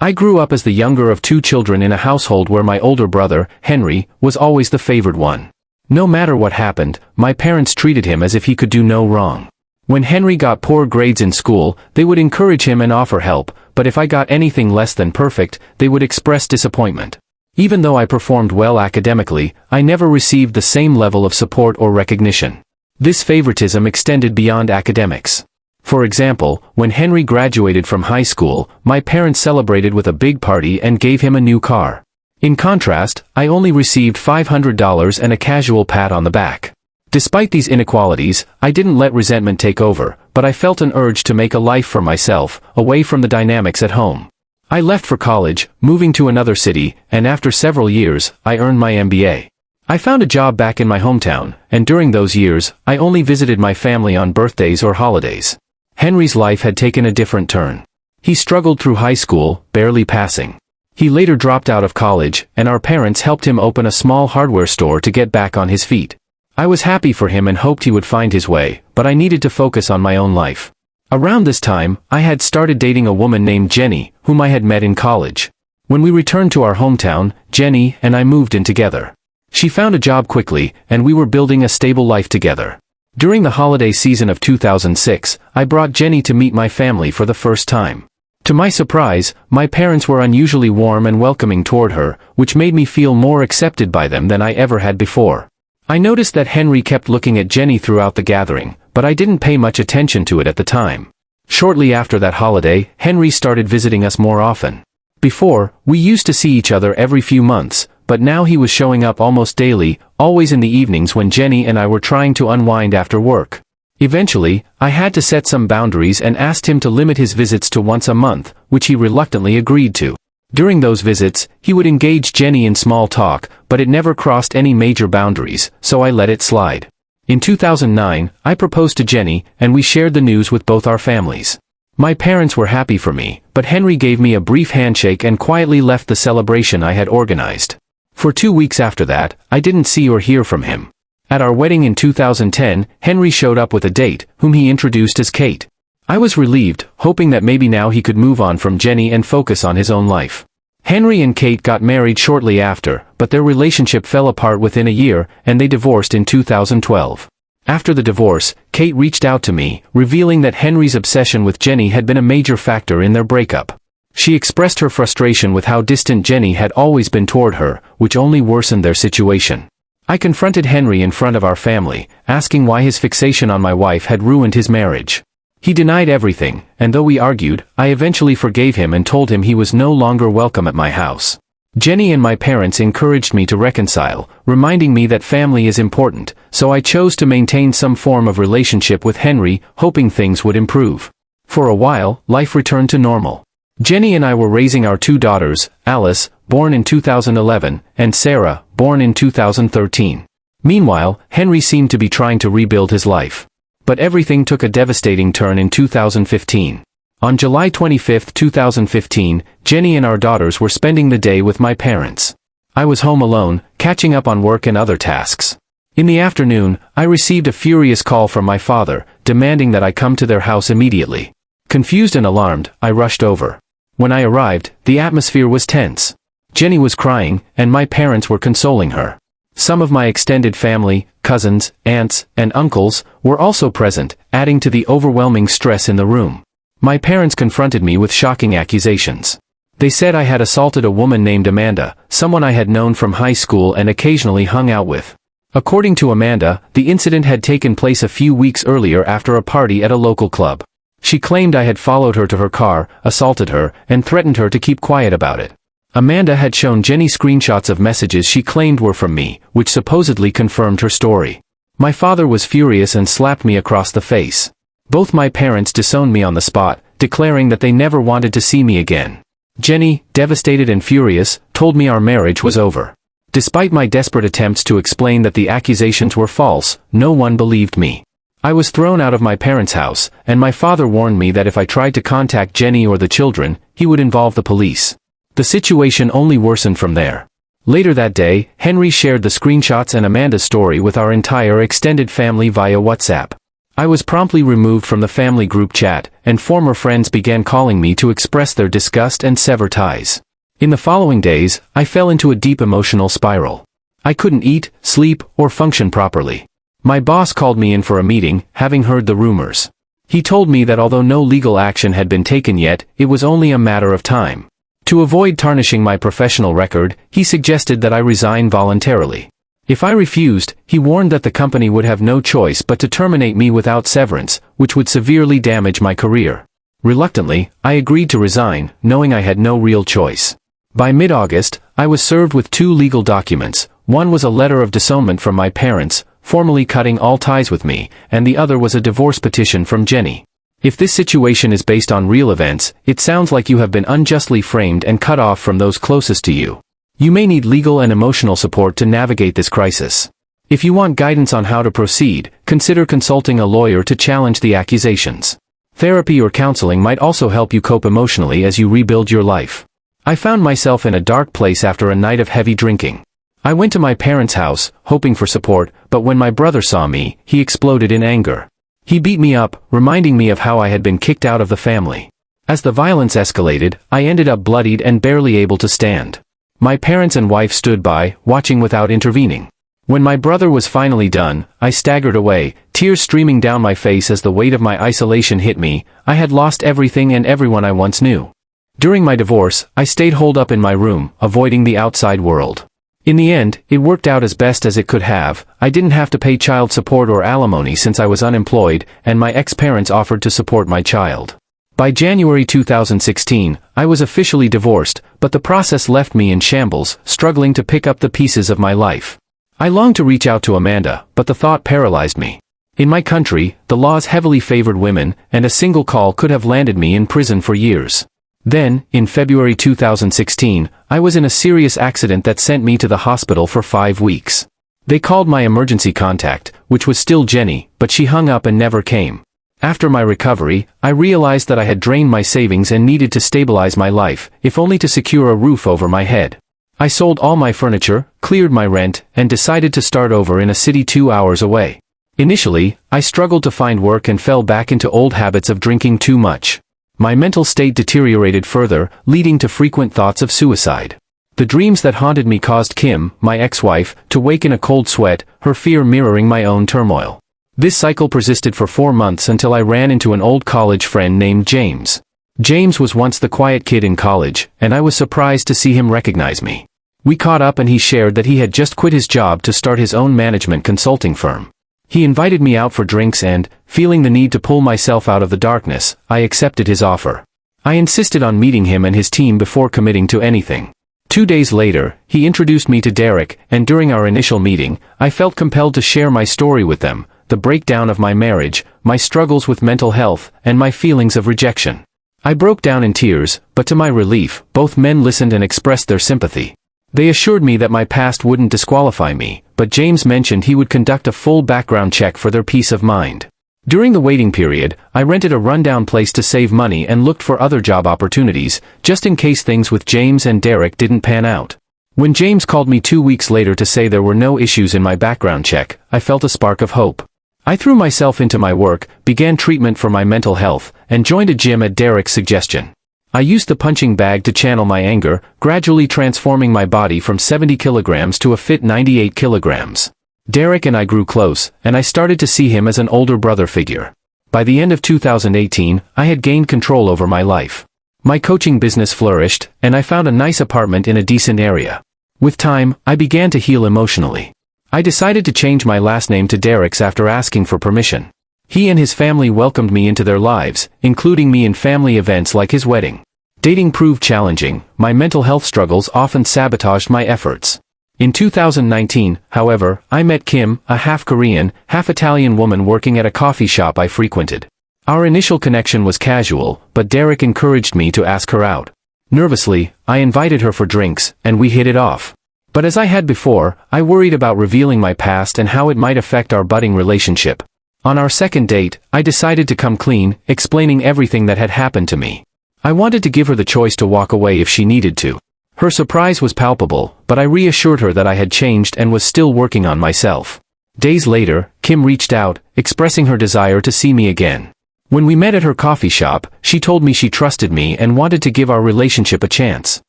I grew up as the younger of two children in a household where my older brother, Henry, was always the favored one. No matter what happened, my parents treated him as if he could do no wrong. When Henry got poor grades in school, they would encourage him and offer help, but if I got anything less than perfect, they would express disappointment. Even though I performed well academically, I never received the same level of support or recognition. This favoritism extended beyond academics. For example, when Henry graduated from high school, my parents celebrated with a big party and gave him a new car. In contrast, I only received $500 and a casual pat on the back. Despite these inequalities, I didn't let resentment take over, but I felt an urge to make a life for myself, away from the dynamics at home. I left for college, moving to another city, and after several years, I earned my MBA. I found a job back in my hometown, and during those years, I only visited my family on birthdays or holidays. Henry's life had taken a different turn. He struggled through high school, barely passing. He later dropped out of college, and our parents helped him open a small hardware store to get back on his feet. I was happy for him and hoped he would find his way, but I needed to focus on my own life. Around this time, I had started dating a woman named Jenny, whom I had met in college. When we returned to our hometown, Jenny and I moved in together. She found a job quickly, and we were building a stable life together. During the holiday season of 2006, I brought Jenny to meet my family for the first time. To my surprise, my parents were unusually warm and welcoming toward her, which made me feel more accepted by them than I ever had before. I noticed that Henry kept looking at Jenny throughout the gathering, but I didn't pay much attention to it at the time. Shortly after that holiday, Henry started visiting us more often. Before, we used to see each other every few months, but now he was showing up almost daily, always in the evenings when Jenny and I were trying to unwind after work. Eventually, I had to set some boundaries and asked him to limit his visits to once a month, which he reluctantly agreed to. During those visits, he would engage Jenny in small talk, but it never crossed any major boundaries, so I let it slide. In 2009, I proposed to Jenny, and we shared the news with both our families. My parents were happy for me, but Henry gave me a brief handshake and quietly left the celebration I had organized. For 2 weeks after that, I didn't see or hear from him. At our wedding in 2010, Henry showed up with a date, whom he introduced as Kate. I was relieved, hoping that maybe now he could move on from Jenny and focus on his own life. Henry and Kate got married shortly after, but their relationship fell apart within a year, and they divorced in 2012. After the divorce, Kate reached out to me, revealing that Henry's obsession with Jenny had been a major factor in their breakup. She expressed her frustration with how distant Jenny had always been toward her, which only worsened their situation. I confronted Henry in front of our family, asking why his fixation on my wife had ruined his marriage. He denied everything, and though we argued, I eventually forgave him and told him he was no longer welcome at my house. Jenny and my parents encouraged me to reconcile, reminding me that family is important, so I chose to maintain some form of relationship with Henry, hoping things would improve. For a while, life returned to normal. Jenny and I were raising our 2 daughters, Alice, born in 2011, and Sarah, born in 2013. Meanwhile, Henry seemed to be trying to rebuild his life. But everything took a devastating turn in 2015. On July 25, 2015, Jenny and our daughters were spending the day with my parents. I was home alone, catching up on work and other tasks. In the afternoon, I received a furious call from my father, demanding that I come to their house immediately. Confused and alarmed, I rushed over. When I arrived, the atmosphere was tense. Jenny was crying, and my parents were consoling her. Some of my extended family, cousins, aunts, and uncles, were also present, adding to the overwhelming stress in the room. My parents confronted me with shocking accusations. They said I had assaulted a woman named Amanda, someone I had known from high school and occasionally hung out with. According to Amanda, the incident had taken place a few weeks earlier after a party at a local club. She claimed I had followed her to her car, assaulted her, and threatened her to keep quiet about it. Amanda had shown Jenny screenshots of messages she claimed were from me, which supposedly confirmed her story. My father was furious and slapped me across the face. Both my parents disowned me on the spot, declaring that they never wanted to see me again. Jenny, devastated and furious, told me our marriage was over. Despite my desperate attempts to explain that the accusations were false, no one believed me. I was thrown out of my parents' house, and my father warned me that if I tried to contact Jenny or the children, he would involve the police. The situation only worsened from there. Later that day, Henry shared the screenshots and Amanda's story with our entire extended family via WhatsApp. I was promptly removed from the family group chat, and former friends began calling me to express their disgust and sever ties. In the following days, I fell into a deep emotional spiral. I couldn't eat, sleep, or function properly. My boss called me in for a meeting, having heard the rumors. He told me that although no legal action had been taken yet, it was only a matter of time. To avoid tarnishing my professional record, he suggested that I resign voluntarily. If I refused, he warned that the company would have no choice but to terminate me without severance, which would severely damage my career. Reluctantly, I agreed to resign, knowing I had no real choice. By mid-August, I was served with 2 legal documents. One was a letter of disownment from my parents, formally cutting all ties with me, and the other was a divorce petition from Jenny. If this situation is based on real events, it sounds like you have been unjustly framed and cut off from those closest to you. You may need legal and emotional support to navigate this crisis. If you want guidance on how to proceed, consider consulting a lawyer to challenge the accusations. Therapy or counseling might also help you cope emotionally as you rebuild your life. I found myself in a dark place after a night of heavy drinking. I went to my parents' house, hoping for support, but when my brother saw me, he exploded in anger. He beat me up, reminding me of how I had been kicked out of the family. As the violence escalated, I ended up bloodied and barely able to stand. My parents and wife stood by, watching without intervening. When my brother was finally done, I staggered away, tears streaming down my face as the weight of my isolation hit me. I had lost everything and everyone I once knew. During my divorce, I stayed holed up in my room, avoiding the outside world. In the end, it worked out as best as it could have. I didn't have to pay child support or alimony since I was unemployed, and my ex-parents offered to support my child. By January 2016, I was officially divorced, but the process left me in shambles, struggling to pick up the pieces of my life. I longed to reach out to Amanda, but the thought paralyzed me. In my country, the laws heavily favored women, and a single call could have landed me in prison for years. Then, in February 2016, I was in a serious accident that sent me to the hospital for 5 weeks. They called my emergency contact, which was still Jenny, but she hung up and never came. After my recovery, I realized that I had drained my savings and needed to stabilize my life, if only to secure a roof over my head. I sold all my furniture, cleared my rent, and decided to start over in a city 2 hours away. Initially, I struggled to find work and fell back into old habits of drinking too much. My mental state deteriorated further, leading to frequent thoughts of suicide. The dreams that haunted me caused Kim, my ex-wife, to wake in a cold sweat, her fear mirroring my own turmoil. This cycle persisted for 4 months until I ran into an old college friend named James. James was once the quiet kid in college, and I was surprised to see him recognize me. We caught up and he shared that he had just quit his job to start his own management consulting firm. He invited me out for drinks and, feeling the need to pull myself out of the darkness, I accepted his offer. I insisted on meeting him and his team before committing to anything. 2 days later, he introduced me to Derek, and during our initial meeting, I felt compelled to share my story with them, the breakdown of my marriage, my struggles with mental health, and my feelings of rejection. I broke down in tears, but to my relief, both men listened and expressed their sympathy. They assured me that my past wouldn't disqualify me, but James mentioned he would conduct a full background check for their peace of mind. During the waiting period, I rented a rundown place to save money and looked for other job opportunities, just in case things with James and Derek didn't pan out. When James called me 2 weeks later to say there were no issues in my background check, I felt a spark of hope. I threw myself into my work, began treatment for my mental health, and joined a gym at Derek's suggestion. I used the punching bag to channel my anger, gradually transforming my body from 70 kilograms to a fit 98 kilograms. Derek and I grew close, and I started to see him as an older brother figure. By the end of 2018, I had gained control over my life. My coaching business flourished, and I found a nice apartment in a decent area. With time, I began to heal emotionally. I decided to change my last name to Derek's after asking for permission. He and his family welcomed me into their lives, including me in family events like his wedding. Dating proved challenging. My mental health struggles often sabotaged my efforts. In 2019, however, I met Kim, a half-Korean, half-Italian woman working at a coffee shop I frequented. Our initial connection was casual, but Derek encouraged me to ask her out. Nervously, I invited her for drinks, and we hit it off. But as I had before, I worried about revealing my past and how it might affect our budding relationship. On our second date, I decided to come clean, explaining everything that had happened to me. I wanted to give her the choice to walk away if she needed to. Her surprise was palpable, but I reassured her that I had changed and was still working on myself. Days later, Kim reached out, expressing her desire to see me again. When we met at her coffee shop, she told me she trusted me and wanted to give our relationship a chance.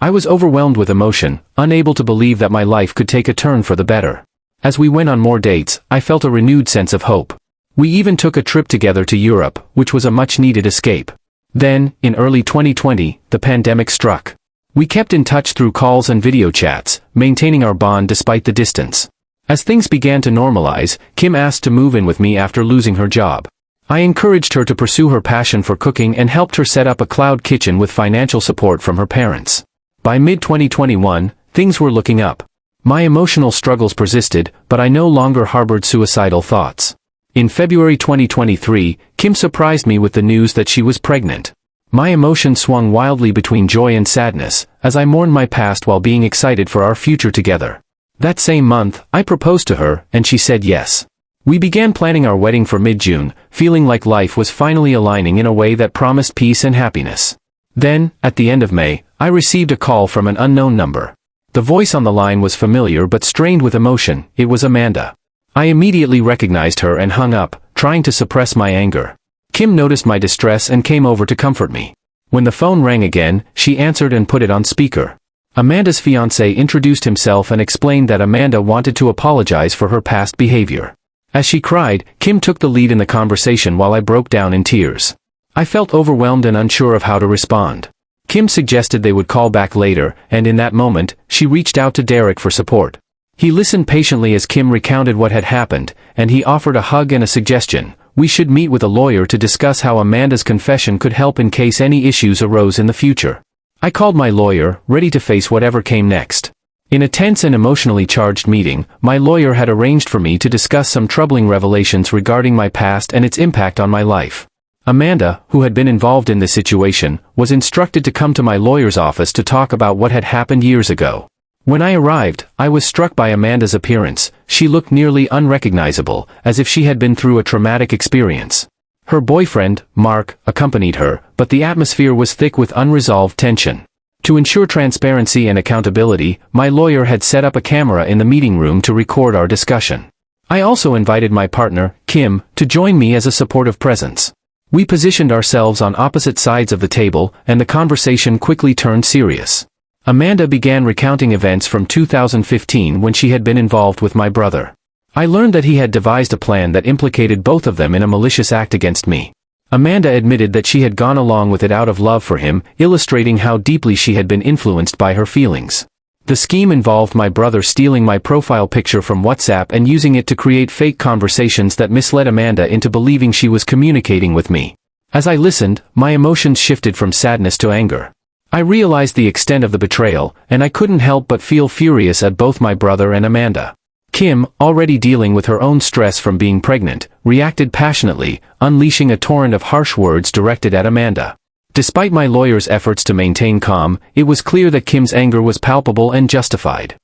I was overwhelmed with emotion, unable to believe that my life could take a turn for the better. As we went on more dates, I felt a renewed sense of hope. We even took a trip together to Europe, which was a much-needed escape. Then, in early 2020, the pandemic struck. We kept in touch through calls and video chats, maintaining our bond despite the distance. As things began to normalize, Kim asked to move in with me after losing her job. I encouraged her to pursue her passion for cooking and helped her set up a cloud kitchen with financial support from her parents. By mid-2021, things were looking up. My emotional struggles persisted, but I no longer harbored suicidal thoughts. In February 2023, Kim surprised me with the news that she was pregnant. My emotions swung wildly between joy and sadness, as I mourned my past while being excited for our future together. That same month, I proposed to her, and she said yes. We began planning our wedding for mid-June, feeling like life was finally aligning in a way that promised peace and happiness. Then, at the end of May, I received a call from an unknown number. The voice on the line was familiar but strained with emotion. It was Amanda. I immediately recognized her and hung up, trying to suppress my anger. Kim noticed my distress and came over to comfort me. When the phone rang again, she answered and put it on speaker. Amanda's fiancé introduced himself and explained that Amanda wanted to apologize for her past behavior. As she cried, Kim took the lead in the conversation while I broke down in tears. I felt overwhelmed and unsure of how to respond. Kim suggested they would call back later, and in that moment, she reached out to Derek for support. He listened patiently as Kim recounted what had happened, and he offered a hug and a suggestion. We should meet with a lawyer to discuss how Amanda's confession could help in case any issues arose in the future. I called my lawyer, ready to face whatever came next. In a tense and emotionally charged meeting, my lawyer had arranged for me to discuss some troubling revelations regarding my past and its impact on my life. Amanda, who had been involved in this situation, was instructed to come to my lawyer's office to talk about what had happened years ago. When I arrived, I was struck by Amanda's appearance. She looked nearly unrecognizable, as if she had been through a traumatic experience. Her boyfriend, Mark, accompanied her, but the atmosphere was thick with unresolved tension. To ensure transparency and accountability, my lawyer had set up a camera in the meeting room to record our discussion. I also invited my partner, Kim, to join me as a supportive presence. We positioned ourselves on opposite sides of the table, and the conversation quickly turned serious. Amanda began recounting events from 2015 when she had been involved with my brother. I learned that he had devised a plan that implicated both of them in a malicious act against me. Amanda admitted that she had gone along with it out of love for him, illustrating how deeply she had been influenced by her feelings. The scheme involved my brother stealing my profile picture from WhatsApp and using it to create fake conversations that misled Amanda into believing she was communicating with me. As I listened, my emotions shifted from sadness to anger. I realized the extent of the betrayal, and I couldn't help but feel furious at both my brother and Amanda. Kim, already dealing with her own stress from being pregnant, reacted passionately, unleashing a torrent of harsh words directed at Amanda. Despite my lawyer's efforts to maintain calm, it was clear that Kim's anger was palpable and justified.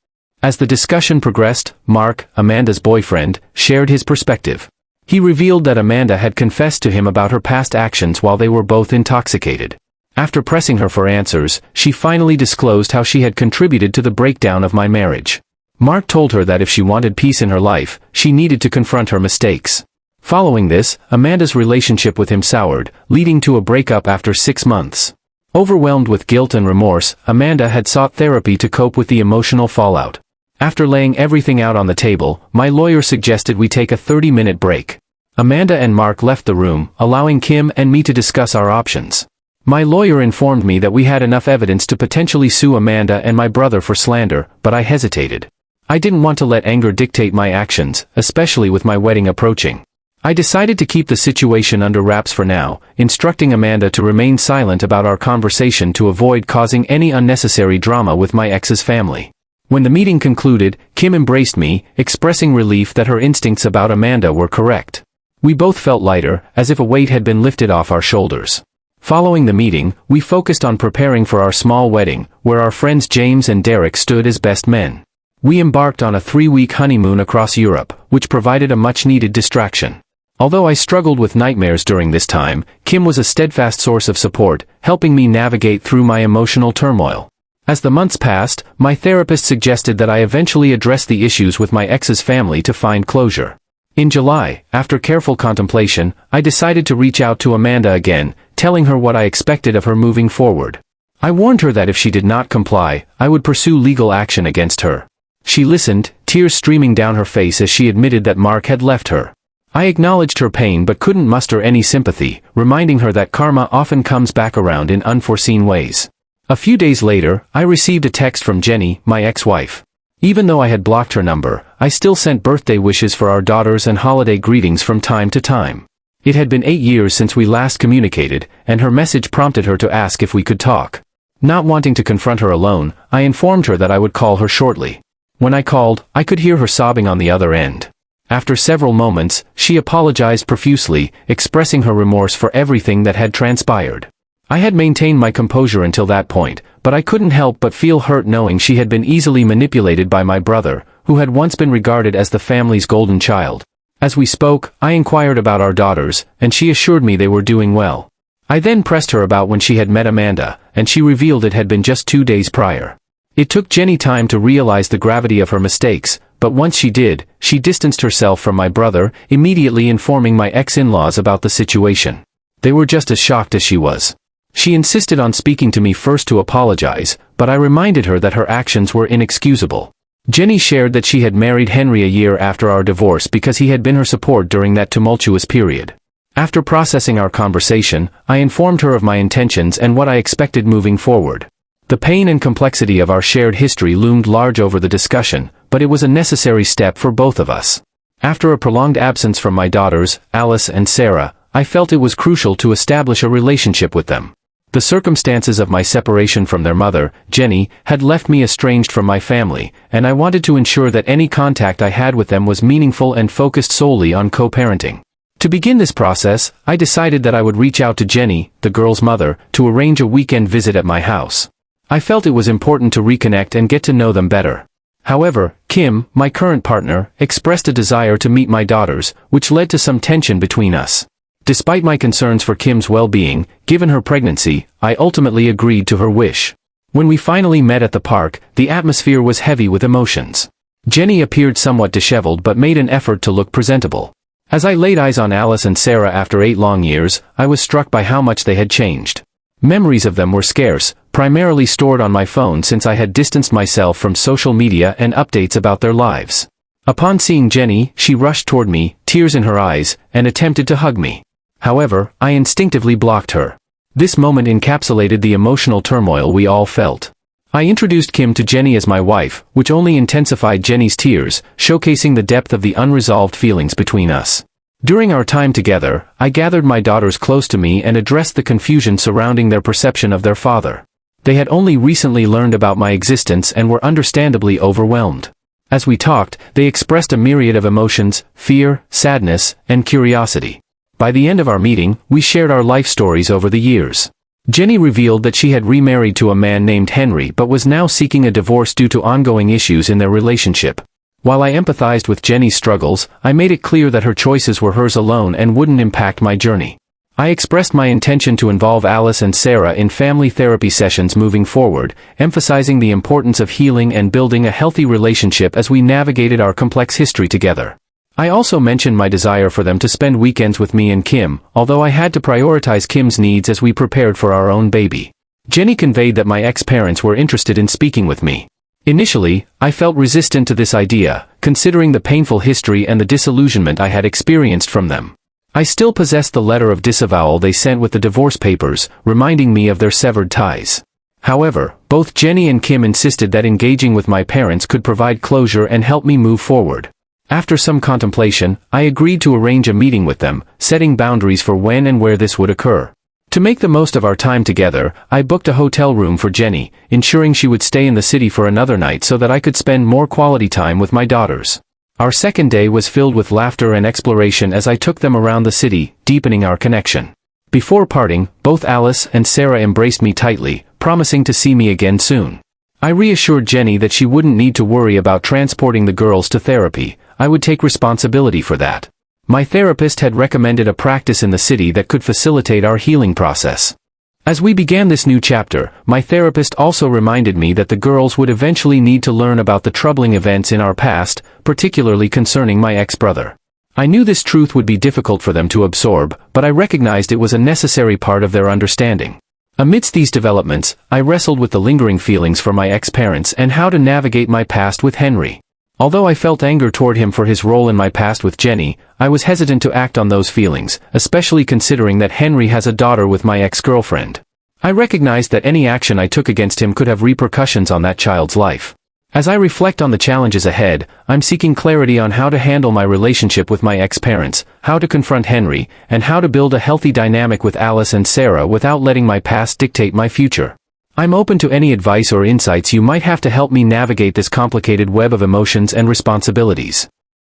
As the discussion progressed, Mark, Amanda's boyfriend, shared his perspective. He revealed that Amanda had confessed to him about her past actions while they were both intoxicated. After pressing her for answers, she finally disclosed how she had contributed to the breakdown of my marriage. Mark told her that if she wanted peace in her life, she needed to confront her mistakes. Following this, Amanda's relationship with him soured, leading to a breakup after 6 months. Overwhelmed with guilt and remorse, Amanda had sought therapy to cope with the emotional fallout. After laying everything out on the table, my lawyer suggested we take a 30-minute break. Amanda and Mark left the room, allowing Kim and me to discuss our options. My lawyer informed me that we had enough evidence to potentially sue Amanda and my brother for slander, but I hesitated. I didn't want to let anger dictate my actions, especially with my wedding approaching. I decided to keep the situation under wraps for now, instructing Amanda to remain silent about our conversation to avoid causing any unnecessary drama with my ex's family. When the meeting concluded, Kim embraced me, expressing relief that her instincts about Amanda were correct. We both felt lighter, as if a weight had been lifted off our shoulders. Following the meeting, we focused on preparing for our small wedding, where our friends James and Derek stood as best men. We embarked on a 3-week honeymoon across Europe, which provided a much-needed distraction. Although I struggled with nightmares during this time, Kim was a steadfast source of support, helping me navigate through my emotional turmoil. As the months passed, my therapist suggested that I eventually address the issues with my ex's family to find closure. In July, after careful contemplation, I decided to reach out to Amanda again, telling her what I expected of her moving forward. I warned her that if she did not comply, I would pursue legal action against her. She listened, tears streaming down her face as she admitted that Mark had left her. I acknowledged her pain but couldn't muster any sympathy, reminding her that karma often comes back around in unforeseen ways. A few days later, I received a text from Jenny, my ex-wife. Even though I had blocked her number, I still sent birthday wishes for our daughters and holiday greetings from time to time. It had been 8 years since we last communicated, and her message prompted her to ask if we could talk. Not wanting to confront her alone, I informed her that I would call her shortly. When I called, I could hear her sobbing on the other end. After several moments, she apologized profusely, expressing her remorse for everything that had transpired. I had maintained my composure until that point, but I couldn't help but feel hurt knowing she had been easily manipulated by my brother, who had once been regarded as the family's golden child. As we spoke, I inquired about our daughters, and she assured me they were doing well. I then pressed her about when she had met Amanda, and she revealed it had been just 2 days prior. It took Jenny time to realize the gravity of her mistakes, but once she did, she distanced herself from my brother, immediately informing my ex-in-laws about the situation. They were just as shocked as she was. She insisted on speaking to me first to apologize, but I reminded her that her actions were inexcusable. Jenny shared that she had married Henry a year after our divorce because he had been her support during that tumultuous period. After processing our conversation, I informed her of my intentions and what I expected moving forward. The pain and complexity of our shared history loomed large over the discussion, but it was a necessary step for both of us. After a prolonged absence from my daughters, Alice and Sarah, I felt it was crucial to establish a relationship with them. The circumstances of my separation from their mother, Jenny, had left me estranged from my family, and I wanted to ensure that any contact I had with them was meaningful and focused solely on co-parenting. To begin this process, I decided that I would reach out to Jenny, the girl's mother, to arrange a weekend visit at my house. I felt it was important to reconnect and get to know them better. However, Kim, my current partner, expressed a desire to meet my daughters, which led to some tension between us. Despite my concerns for Kim's well-being, given her pregnancy, I ultimately agreed to her wish. When we finally met at the park, the atmosphere was heavy with emotions. Jenny appeared somewhat disheveled but made an effort to look presentable. As I laid eyes on Alice and Sarah after 8 long years, I was struck by how much they had changed. Memories of them were scarce, primarily stored on my phone since I had distanced myself from social media and updates about their lives. Upon seeing Jenny, she rushed toward me, tears in her eyes, and attempted to hug me. However, I instinctively blocked her. This moment encapsulated the emotional turmoil we all felt. I introduced Kim to Jenny as my wife, which only intensified Jenny's tears, showcasing the depth of the unresolved feelings between us. During our time together, I gathered my daughters close to me and addressed the confusion surrounding their perception of their father. They had only recently learned about my existence and were understandably overwhelmed. As we talked, they expressed a myriad of emotions: fear, sadness, and curiosity. By the end of our meeting, we shared our life stories over the years. Jenny revealed that she had remarried to a man named Henry but was now seeking a divorce due to ongoing issues in their relationship. While I empathized with Jenny's struggles, I made it clear that her choices were hers alone and wouldn't impact my journey. I expressed my intention to involve Alice and Sarah in family therapy sessions moving forward, emphasizing the importance of healing and building a healthy relationship as we navigated our complex history together. I also mentioned my desire for them to spend weekends with me and Kim, although I had to prioritize Kim's needs as we prepared for our own baby. Jenny conveyed that my ex-parents were interested in speaking with me. Initially, I felt resistant to this idea, considering the painful history and the disillusionment I had experienced from them. I still possessed the letter of disavowal they sent with the divorce papers, reminding me of their severed ties. However, both Jenny and Kim insisted that engaging with my parents could provide closure and help me move forward. After some contemplation, I agreed to arrange a meeting with them, setting boundaries for when and where this would occur. To make the most of our time together, I booked a hotel room for Jenny, ensuring she would stay in the city for another night so that I could spend more quality time with my daughters. Our second day was filled with laughter and exploration as I took them around the city, deepening our connection. Before parting, both Alice and Sarah embraced me tightly, promising to see me again soon. I reassured Jenny that she wouldn't need to worry about transporting the girls to therapy. I would take responsibility for that. My therapist had recommended a practice in the city that could facilitate our healing process. As we began this new chapter, my therapist also reminded me that the girls would eventually need to learn about the troubling events in our past, particularly concerning my ex-brother. I knew this truth would be difficult for them to absorb, but I recognized it was a necessary part of their understanding. Amidst these developments, I wrestled with the lingering feelings for my ex-parents and how to navigate my past with Henry. Although I felt anger toward him for his role in my past with Jenny, I was hesitant to act on those feelings, especially considering that Henry has a daughter with my ex-girlfriend. I recognized that any action I took against him could have repercussions on that child's life. As I reflect on the challenges ahead, I'm seeking clarity on how to handle my relationship with my ex-parents, how to confront Henry, and how to build a healthy dynamic with Alice and Sarah without letting my past dictate my future. I'm open to any advice or insights you might have to help me navigate this complicated web of emotions and responsibilities.